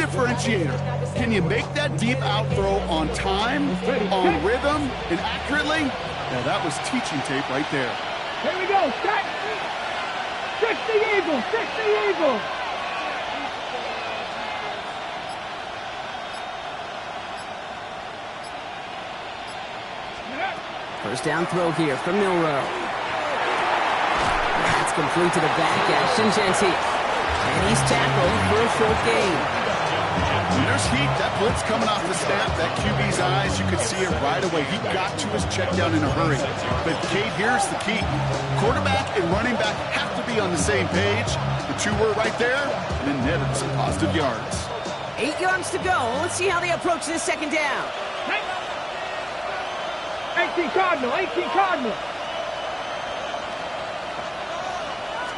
differentiator. Can you make that deep out throw on time, on rhythm, and accurately? Yeah, that was teaching tape right there. Here we go, set! 60 Eagles, 60 Eagles! First down throw here from Milrow. That's complete to the back at Shinjanti. And he's tackled for a short gain. There's heat. That blitz coming off the snap. That QB's eyes, you could see it right away. He got to his check down in a hurry. But, Kate, here's the key. Quarterback and running back have to be on the same page. The two were right there, and then netted some positive yards. 8 yards to go. Let's see how they approach this second down. 18 Cardinal, 18 Cardinal.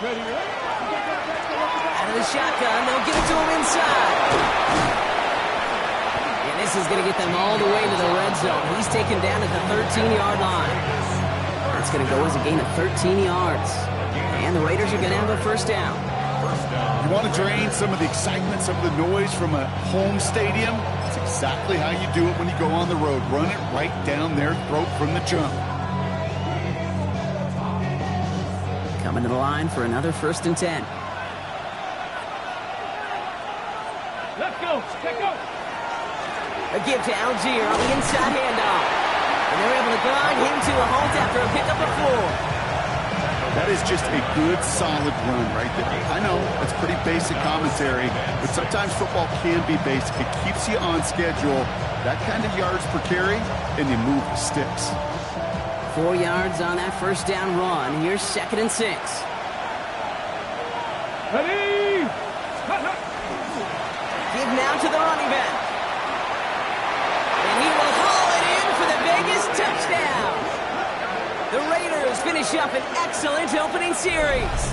Ready, ready. Out of the shotgun, they'll give it to him inside. And this is going to get them all the way to the red zone. He's taken down at the 13-yard line. That's going to go as a gain of 13 yards. And the Raiders are going to have a first down. You want to drain some of the excitement, some of the noise from a home stadium? That's exactly how you do it when you go on the road. Run it right down their throat from the jump. Coming to the line for another 1st and 10. Let's go, let's go. A give to Algier on the inside handoff. And they're able to grind him to a halt after a pickup of 4. That is just a good, solid run right there. I know, that's pretty basic commentary, but sometimes football can be basic. It keeps you on schedule. That kind of yards per carry, and you move the sticks. 4 yards on that first down run. Here's 2nd and 6. Ready! Give now to the running back. And he will haul it in for the Vegas touchdown. The Raiders finish up an excellent opening series.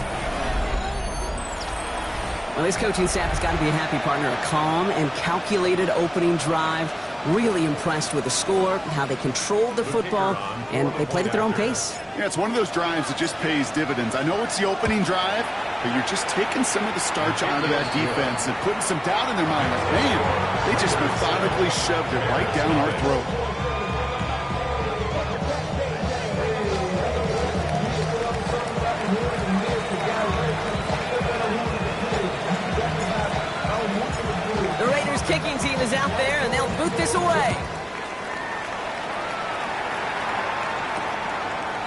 Well, this coaching staff has got to be a happy partner. A calm and calculated opening drive. Really impressed with the score, how they controlled the football, and they played at their own pace. Yeah, it's one of those drives that just pays dividends. I know it's the opening drive, but you're just taking some of the starch out of that defense and putting some doubt in their mind. Like, man, they just methodically shoved it right down our throat. Kicking team is out there, and they'll boot this away.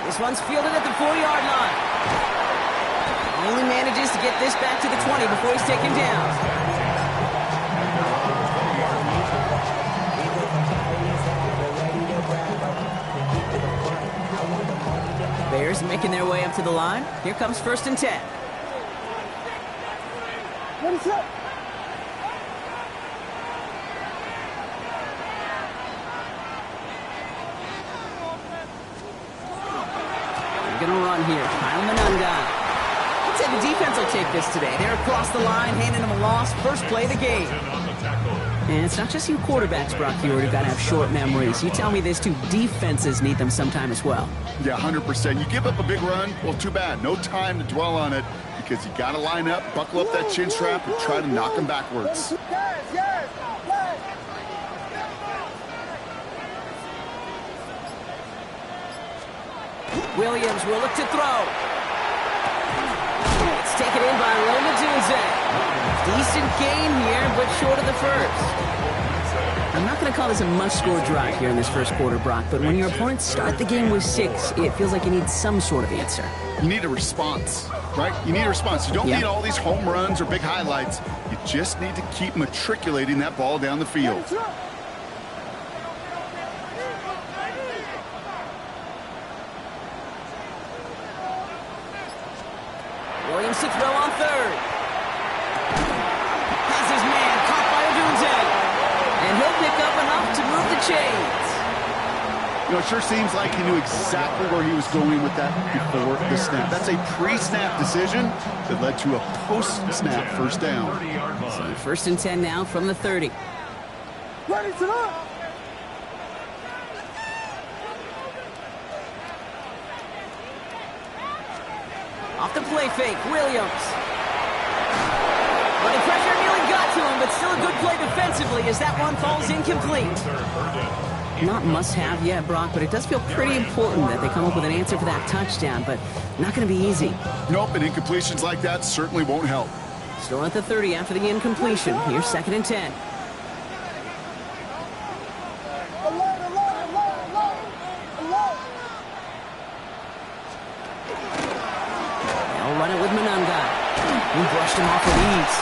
This one's fielded at the 4-yard line. Only manages to get this back to the 20 before he's taken down. Bears making their way up to the line. Here comes 1st and 10. What is up? Going to run here. Kyle Manunga. I'd say the defense will take this today. They're across the line, handing them a loss. First play of the game. And it's not just you quarterbacks, Brock Huard, who got to have short memories. You tell me this too. Defenses need them sometime as well. Yeah, 100%. You give up a big run, well, too bad. No time to dwell on it because you got to line up, buckle up that chin strap, and try to knock them backwards. Williams will look to throw. It's taken in by Roma Dunze. Decent gain here, but short of the first. I'm not going to call this a must-score drive here in this first quarter, Brock, but when your opponents start the game with 6, it feels like you need some sort of answer. You need a response, right? You need a response. You don't need all these home runs or big highlights. You just need to keep matriculating that ball down the field. Williams to throw on 3rd. Has his man caught by Odunze. And he'll pick up enough to move the chains. You know, it sure seems like he knew exactly where he was going with that before the snap. That's a pre-snap decision that led to a post-snap first down. So 1st and 10 now from the 30. Ready to look. Off the play fake, Williams. Well, the pressure nearly got to him, but still a good play early as that one falls incomplete. Not must-have yet, Brock, but it does feel pretty important that they come up with an answer for that touchdown, but not going to be easy. Nope, and incompletions like that certainly won't help. Still at the 30 after the incompletion. Here's 2nd and 10. They'll run it with Manunga. He brushed him off with ease.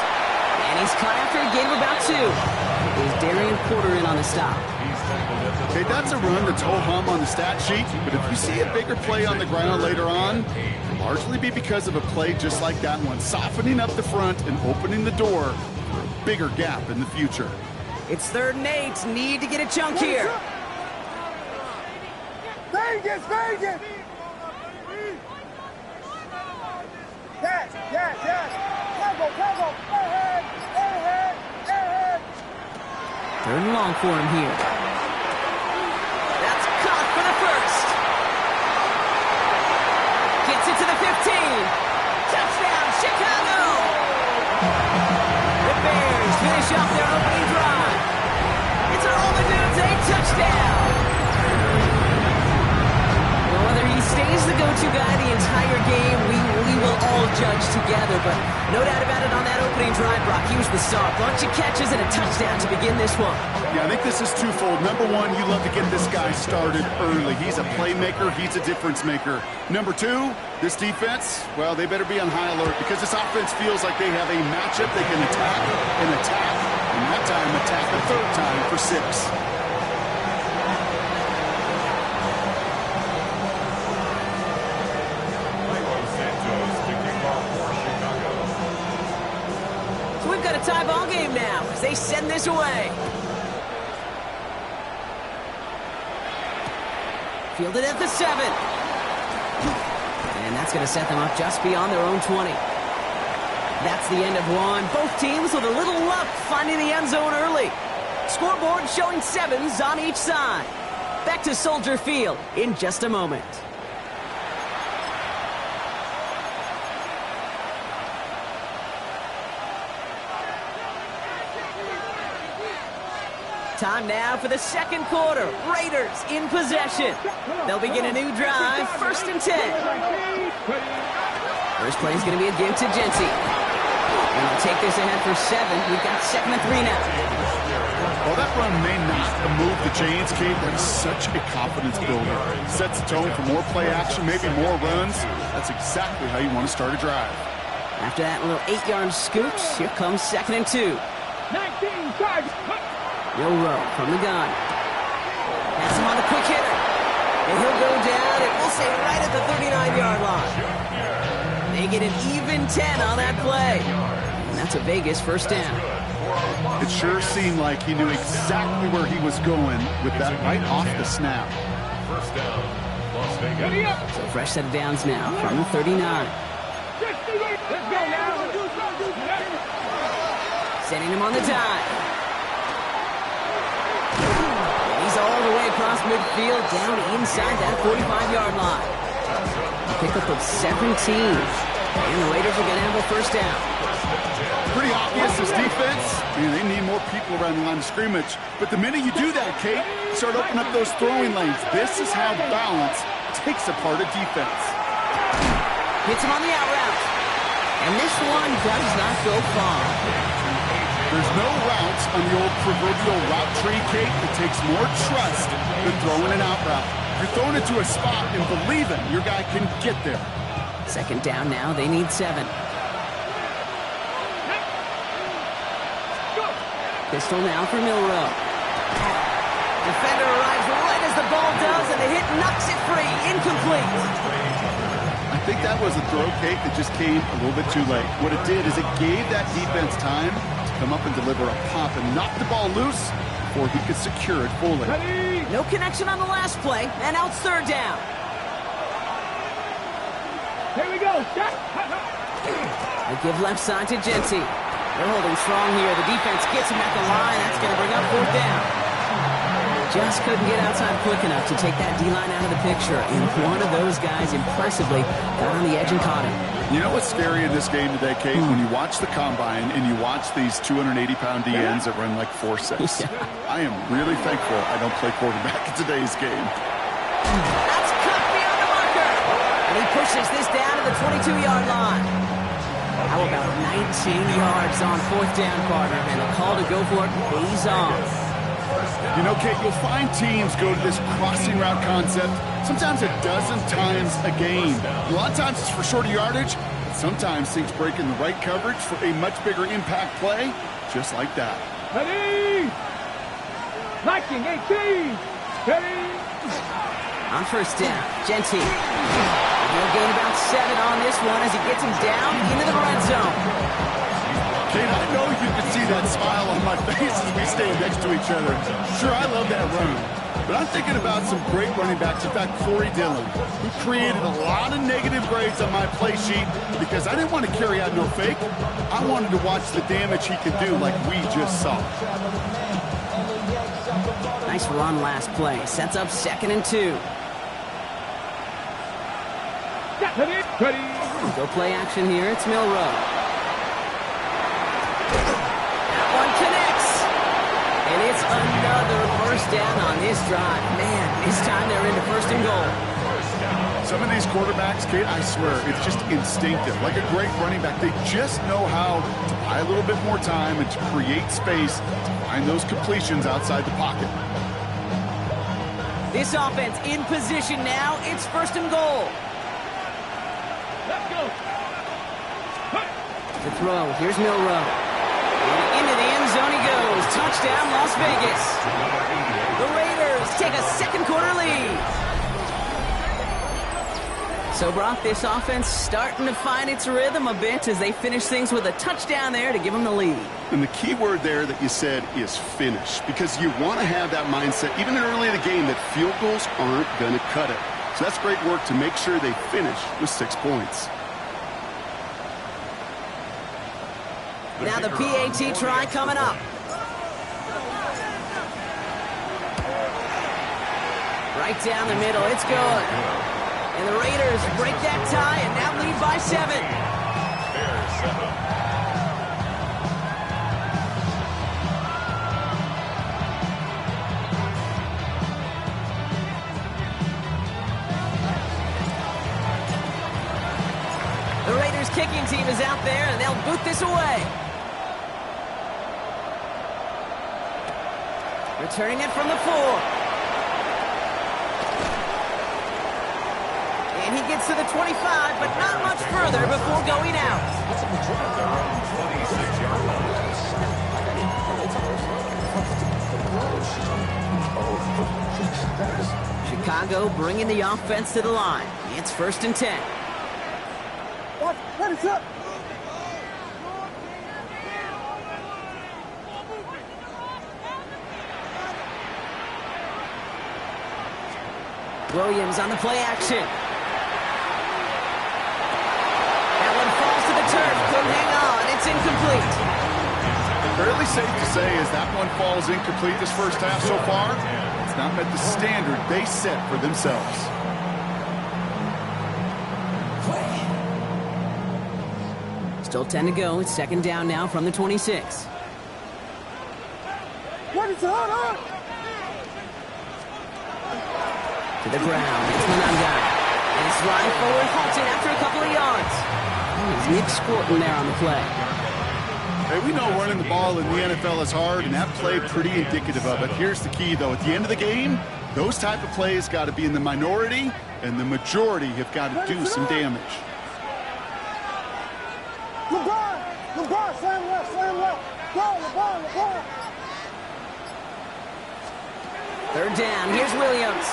And he's caught after a gain of about 2. Is Darian Porter in on the stop. Okay, that's a run that's ho-hum on the stat sheet, but if you see a bigger play on the ground later on, it'll largely be because of a play just like that one, softening up the front and opening the door for a bigger gap in the future. It's 3rd and 8. Need to get a chunk here. Vegas, Vegas! Yes, yes, yes! Cover, cover! Ahead, ahead, ahead! 3rd and long for him here. That's caught for the first. Gets it to the 15. Touchdown, Chicago! The Bears finish off their opening drive. It's a roll the dudes, a touchdown. Well, whether he stays the go-to guy the entire game, we will all judge together, but no doubt about it on that opening drive, Brock, he was the star. Bunch of catches and a touchdown to begin this one. Yeah, I think this is twofold. Number one, you love to get this guy started early. He's a playmaker. He's a difference maker. Number two, this defense, well, they better be on high alert because this offense feels like they have a matchup they can attack and attack, and that time attack a 3rd time for 6. Tie ball game now as they send this away. Fielded at the 7. And that's going to set them up just beyond their own 20. That's the end of one. Both teams with a little luck finding the end zone early. Scoreboard showing 7s on each side. Back to Soldier Field in just a moment. Time now for the 2nd quarter. Raiders in possession. They'll begin a new drive, 1st and 10. First play is going to be a give to Genty. And they'll take this ahead for 7. We've got 2nd and 3 now. Well, that run may not move the chains, Kate. That is such a confidence builder. Sets the tone for more play action, maybe more runs. That's exactly how you want to start a drive. After that little 8-yard scoop, here comes 2nd and 2. 19 targets. Milrow from the gun. Pass him on the quick hitter. And he'll go down, and we'll say right at the 39-yard line. They get an even 10 on that play. And that's a Vegas 1st down. It sure seemed like he knew exactly where he was going with that right off the snap. 1st down, Las Vegas. So fresh set of downs now from the 39. Let's go now. Sending him on the dive. He's all the way across midfield, down inside that 45-yard line. A pickup of 17. And the Raiders are going to have a 1st down. Pretty obvious as defense. They need more people around the line of scrimmage. But the minute you do that, Kate, you start opening up those throwing lanes. This is how balance takes apart a defense. Hits him on the out route. And this one does not go far. There's no routes on the old proverbial route tree, Kate. It takes more trust than throwing an out route. You're throwing it to a spot and believing your guy can get there. 2nd down now. They need 7. Pistol now for Milrow. Defender arrives right as the ball does, and the hit knocks it free. Incomplete. I think that was a throw, Kate, that just came a little bit too late. What it did is it gave that defense time to come up and deliver a pop and knock the ball loose before he could secure it fully. No connection on the last play, and now it's 3rd down. Here we go. They give left side to Genty. They're holding strong here. The defense gets him at the line. That's going to bring up 4th down. Just couldn't get outside quick enough to take that D-line out of the picture, and one of those guys impressively got on the edge and caught him. You know what's scary in this game today, Kate? When you watch the combine and you watch these 280-pound DNs that run like 4.6. Yeah. I am really thankful I don't play quarterback in today's game. That's cut beyond the marker. And he pushes this down to the 22-yard line. How about 19 yards on 4th down, partner? And the call to go for it pays off. You know, Kate, you'll find teams go to this crossing route concept sometimes a dozen times a game. A lot of times it's for shorter yardage, but sometimes things break in the right coverage for a much bigger impact play, just like that. Ready! Liking 18! Ready! On 1st down, Gentile. He'll gain about 7 on this one as he gets him down into the red zone. Kate, I know you can see that smile on my face as we stay next to each other. Sure, I love that run. But I'm thinking about some great running backs. In fact, Corey Dillon, who created a lot of negative grades on my play sheet because I didn't want to carry out no fake. I wanted to watch the damage he could do like we just saw. Nice run last play. Sets up 2nd and 2. Ready! Go play action here. It's Milrow. That one connects. And it's another 1st down on this drive. Man, this time they're into 1st and goal. Some of these quarterbacks, Kate, I swear, it's just instinctive. Like a great running back, they just know how to buy a little bit more time and to create space to find those completions outside the pocket. This offense in position now. It's 1st and goal. Let's go! The throw. Here's Milrow. And into the end zone he goes. Touchdown, Las Vegas. The Raiders take a 2nd quarter lead. So, Brock, this offense starting to find its rhythm a bit as they finish things with a touchdown there to give them the lead. And the key word there that you said is finish, because you want to have that mindset, even early in the game, that field goals aren't going to cut it. So that's great work to make sure they finish with 6 points. Now the PAT try coming up. Right down the middle. It's good. And the Raiders break that tie and now lead by 7. The Raiders kicking team is out there and they'll boot this away. Returning it from the 4. And he gets to the 25, but not much further before going out. Chicago bringing the offense to the line. It's 1st and 10. Let us up! Williams on the play action. That one falls to the turf. Couldn't hang on. It's incomplete. Fairly safe to say as that one falls incomplete this first half so far, it's not met the standard they set for themselves. Still 10 to go. It's 2nd down now from the 26. What is on? To the ground. It's Mananga. And it's right forward, halted after a couple of yards. It's Nick Scorton there on the play. Hey, we know running the ball in the NFL is hard, and that play pretty indicative of it. Here's the key, though. At the end of the game, those type of plays got to be in the minority, and the majority have got to do some damage. LeBron, slam left. Go, LeBron. 3rd down. Here's Williams.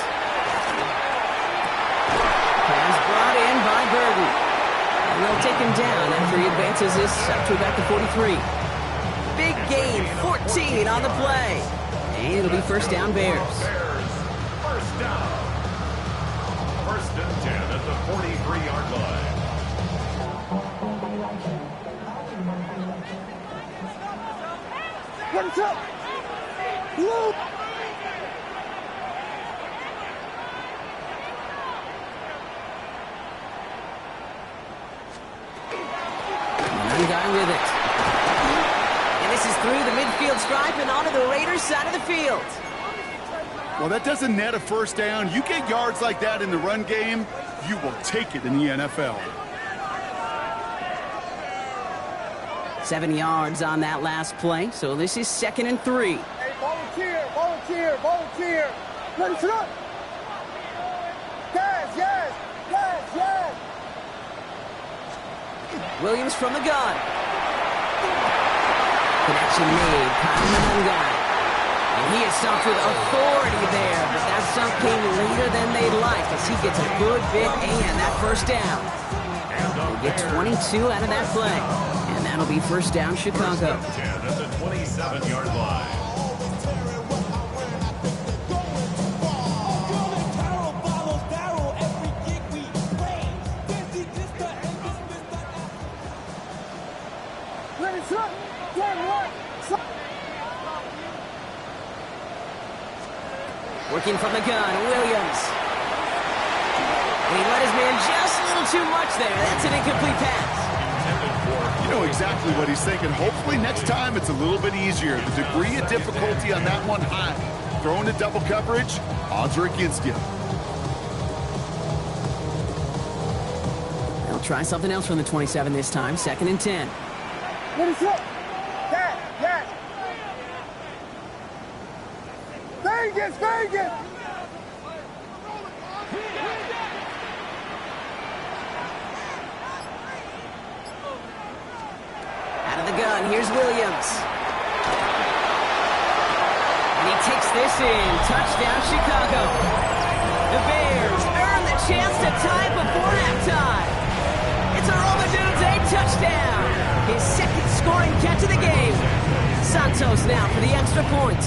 Pass brought in by Burden. And they'll take him down after he advances this up to about the 43. Big gain, 14 on the play. And it'll be 1st down Bears. 1st down. 1st and 10 at the 43-yard line. What is up? Loop! other side of the field. Well, that doesn't net a first down. You get yards like that in the run game, you will take it in the NFL. 7 yards on that last play, so this is 2nd and 3. Hey, volunteer. Ready, set up. Yes. Williams from the gun. Connection made. Kyle Manungai. And he is stumped with authority there, but that stump came later than they'd like as he gets a good bit and that first down. They get 22 out of that play. And that'll be first down, Chicago. 10 at the 27-yard line. Working from the gun, Williams. And he let his man just a little too much there. That's an incomplete pass. You know exactly what he's thinking. Hopefully next time it's a little bit easier. The degree of difficulty on that one high. Throwing to double coverage, odds are against you. They'll try something else from the 27 this time. 2nd and 10. Ready, set up. Yes. Vegas. Out of the gun, here's Williams. And he takes this in. Touchdown, Chicago. The Bears earn the chance to tie before halftime. It's a Romadude touchdown. His 2nd scoring catch of the game. Santos now for the extra point.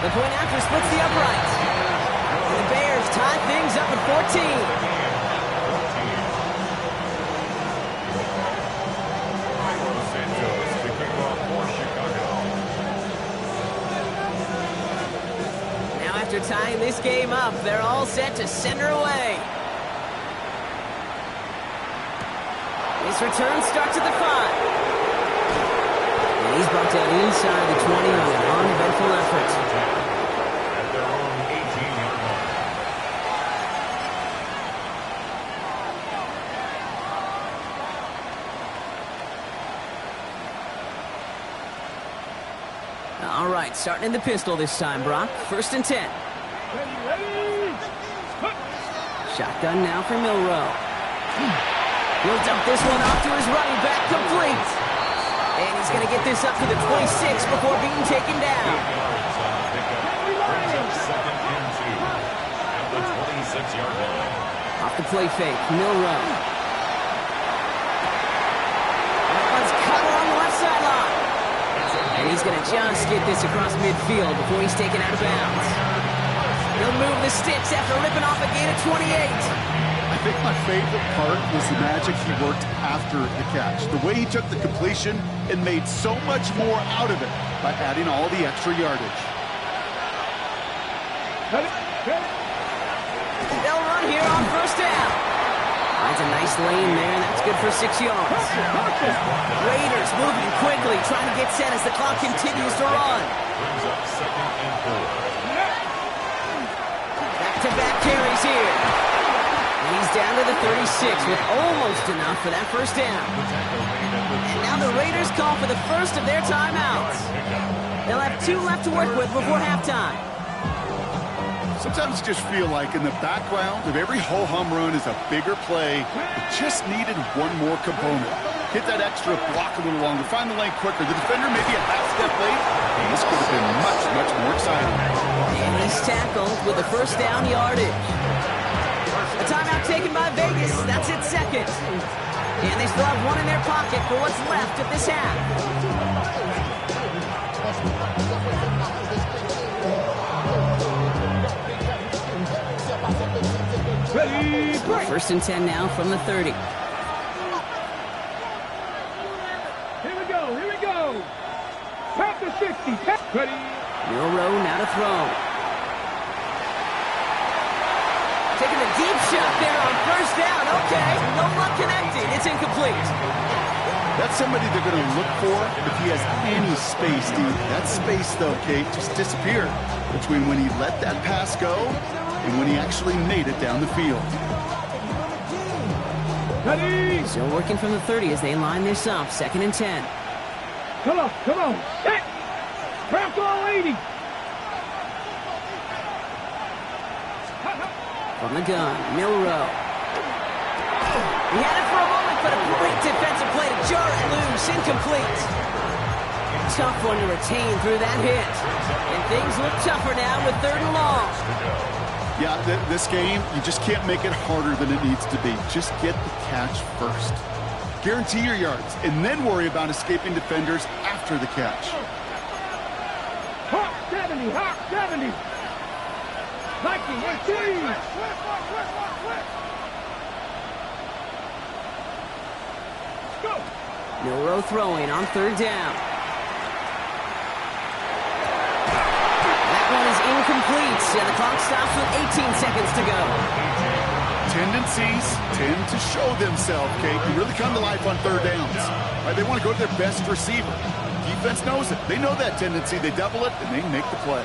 The point after splits the uprights. And the Bears tie things up at 14. Now after tying this game up, they're all set to send her away. This return starts at the 5. And he's brought down inside the 20 on an uneventful effort. At their own 18-yard line. All right, starting in the pistol this time, Brock. 1st and 10. Ready. Shotgun now for Milrow. He'll dump this one off to his running back, complete. And he's going to get this up to the 26 before being taken down. Brings up 2nd and 2 at the 26-yard line. Off the play fake, Milrow. That one's cut along the left sideline. And he's going to just get this across midfield before he's taken out of bounds. He'll move the sticks after ripping off a gain of 28. I think my favorite part was the magic he worked after the catch. The way he took the completion and made so much more out of it by adding all the extra yardage. They'll run here on 1st down. Finds a nice lane there, and that's good for 6 yards. Raiders moving quickly, trying to get set as the clock continues to run. Brings up 2nd and 4. Back-to-back carries here. And he's down to the 36 with almost enough for that first down. And now the Raiders call for the first of their timeouts. They'll have 2 left to work with before halftime. Sometimes you just feel like in the background of every ho-hum run is a bigger play. It just needed one more component. Hit that extra block a little longer, find the lane quicker. The defender maybe a half step late, and this could have been much, much more exciting. And he's tackled with the first down yardage. A timeout taken by Vegas. That's its 2nd. And they still have 1 in their pocket for what's left of this half. Ready, break. 1st and 10 now from the 30. Here we go. Pack the 60. Ready. Milrow now to throw. Taking a deep shot there on 1st down. Okay, no luck connected. It's incomplete. That's somebody they're going to look for if he has any space, Steve. That space, though, Kate, just disappeared between when he let that pass go and when he actually made it down the field. Still working from the 30 as they line this up. 2nd and 10. Come on, come on. Set. Craft all 80. From the gun, Milrow. He had it for a moment, but a great defensive play to jar it loose. Incomplete. Tough one to retain through that hit. And things look tougher now with 3rd and long. Yeah, this game, you just can't make it harder than it needs to be. Just get the catch first. Guarantee your yards, and then worry about escaping defenders after the catch. Hawk 70, Hawk 70. Nike 18. Go. Milrow throwing on 3rd down. That one is incomplete, and the clock stops with 18 seconds to go. Tendencies tend to show themselves, Kate, and really come to life on 3rd downs. Right, they want to go to their best receiver. Defense knows it. They know that tendency. They double it, and they make the play.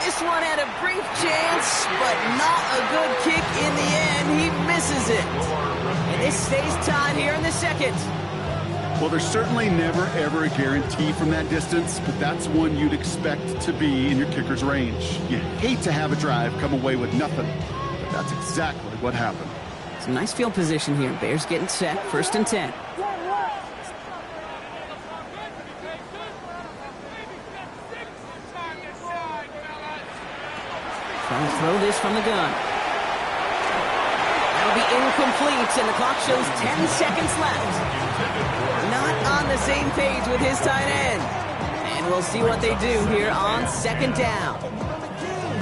This one had a brief chance, but not a good kick in the end. He misses it. And this stays tied here in the 2nd. Well, there's certainly never, ever a guarantee from that distance, but that's one you'd expect to be in your kicker's range. You hate to have a drive come away with nothing, but that's exactly what happened. Some nice field position here. Bears getting set. 1st and 10. Trying to throw this from the gun. That'll be incomplete, and the clock shows 10 seconds left. Not on the same page with his tight end. And we'll see what they do here on 2nd down.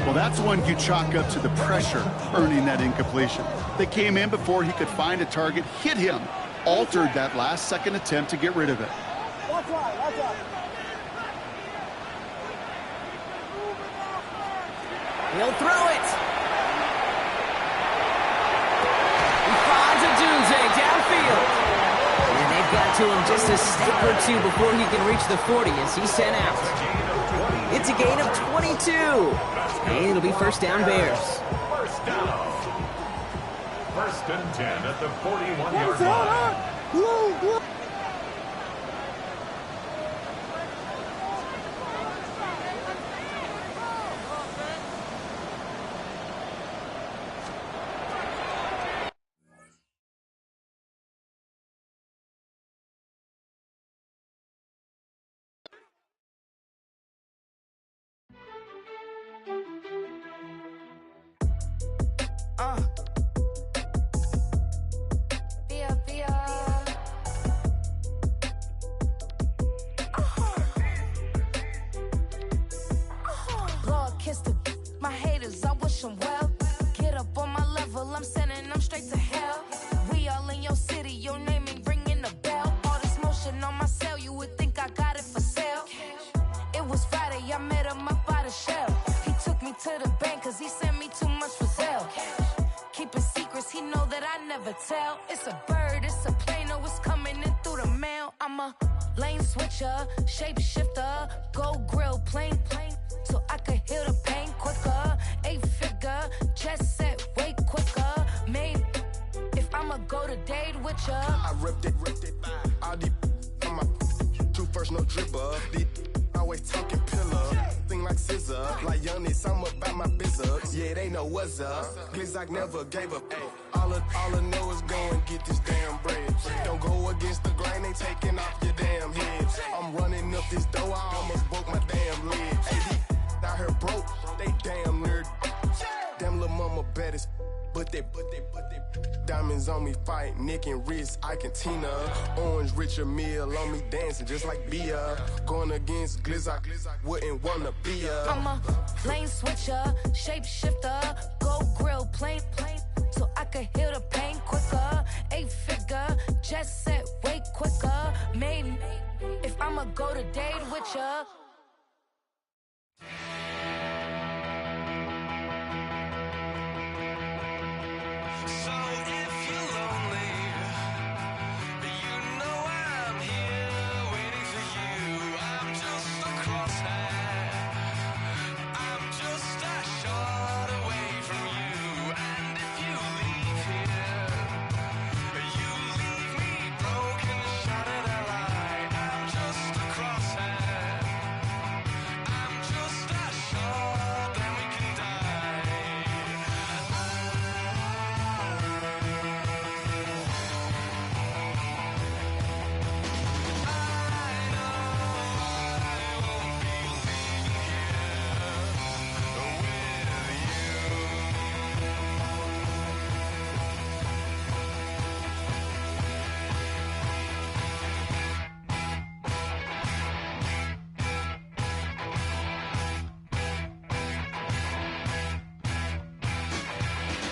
Well, that's one you chalk up to the pressure earning that incompletion. They came in before he could find a target, hit him, altered that last-second attempt to get rid of it. Watch out, watch out. He'll throw it. He finds a Dunze downfield. And they've got to him just a step or two before he can reach the 40 as he's sent out. It's a gain of 22. And it'll be 1st down Bears. 1st down. 1st and 10 at the 41-yard line. My haters, I wish them well. Get up on my level, I'm sending them straight to hell. We all in your city, your name ain't ringing the bell. All this motion on my cell, you would think I got it for sale. It was Friday, I met him up by the shell. He took me to the bank, cause he sent me too much for sale. Keeping secrets, he know that I never tell. It's a bird, it's a plane, oh, it's coming in through the mail. I'm a lane switcher, shapeshifter, go grill, plane, so I could heal the pain quicker. 8-figure, jet set, way quicker. Made, if I'ma go to date with ya. I ripped it, all these on my true first, no dribble. These always talking pillar, thing like scissor. Like youngest, I'm about my business. Yeah, they know what's up. Glizzock never gave up. All I know is go and get this damn bread. Don't go against the grain, they taking off your damn head. I'm running up this door, I almost broke my damn leg. Out here broke, they damn nerd. Damn little mama bad as but they diamonds on me fight, neck and wrist, I can Tina. Orange Richard Mill on me dancing just like Bia. Going against Glizzock, wouldn't wanna be a. I'm a lane switcher, shapeshifter, go grill, plane, so I could heal the pain quicker. 8-figure, Jet set, way quicker. Maybe if I'ma go to date with ya.